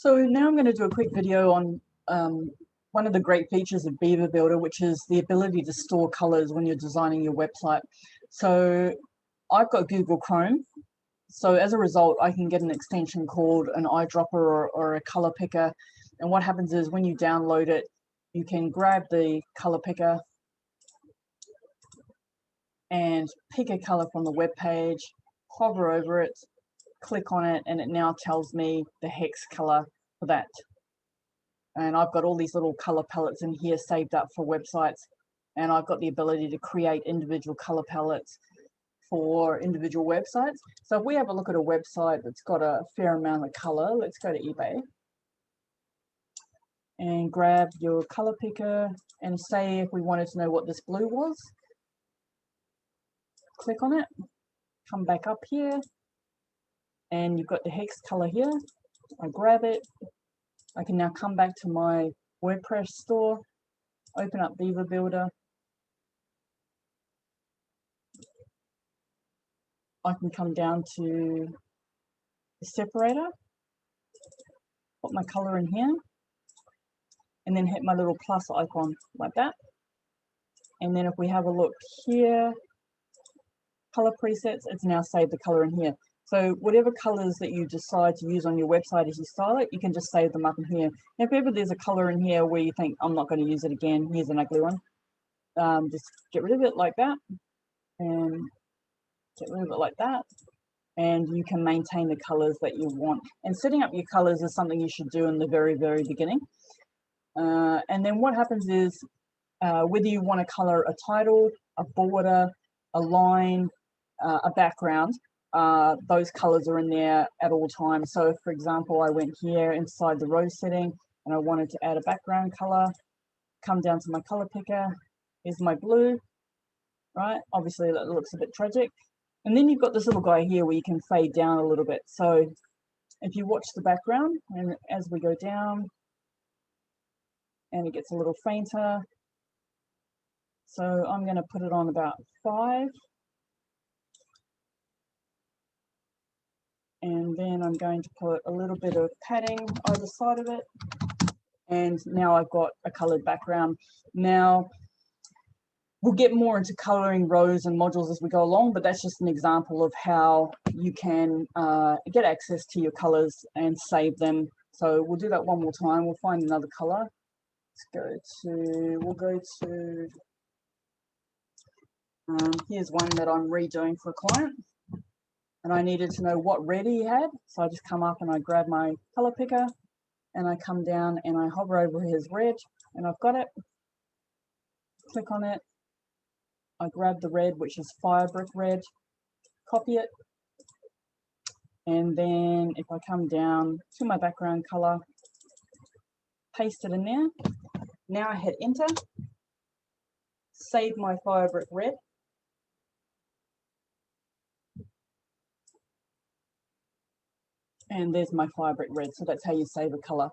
So now I'm going to do a quick video on one of the great features of Beaver Builder, which is the ability to store colors when you're designing your website. So I've got Google Chrome. So as a result, I can get an extension called an eyedropper or a color picker. And what happens is when you download it, you can grab the color picker and pick a color from the web page, hover over it, click on it, and it now tells me the hex color for that. And I've got all these little color palettes in here saved up for websites, and I've got the ability to create individual color palettes for individual websites. So if we have a look at a website that's got a fair amount of color, let's go to eBay and grab your color picker and say if we wanted to know what this blue was, click on it, come back up here, and you've got the hex color here. I grab it. I can now come back to my WordPress store, open up Beaver Builder. I can come down to the separator, put my color in here, and then hit my little plus icon like that. And then if we have a look here, color presets, it's now saved the color in here. So whatever colors that you decide to use on your website as you style it, you can just save them up in here. And if ever there's a color in here where you think, I'm not going to use it again, here's an ugly one, just get rid of it like that, and get rid of it like that. And you can maintain the colors that you want. And setting up your colors is something you should do in the very, very beginning. And then what happens is, whether you want to color a title, a border, a line, a background, those colors are in there at all times. So if, for example, I went here inside the row setting and I wanted to add a background color, come down to my color picker, here's my blue, right? Obviously that looks a bit tragic. And then you've got this little guy here where you can fade down a little bit. So if you watch the background, and as we go down, and it gets a little fainter. So I'm going to put it on about 5. And then I'm going to put a little bit of padding either side of it. And now I've got a colored background. Now, we'll get more into coloring rows and modules as we go along, but that's just an example of how you can get access to your colors and save them. So we'll do that one more time. We'll find another color. We'll go to, here's one that I'm redoing for a client. And I needed to know what red he had. So I just come up and I grab my color picker and I come down and I hover over his red and I've got it. Click on it. I grab the red, which is fire brick red, copy it. And then if I come down to my background color, paste it in there. Now I hit enter, save my fire brick red. And there's my fire brick red. So that's how you save a color.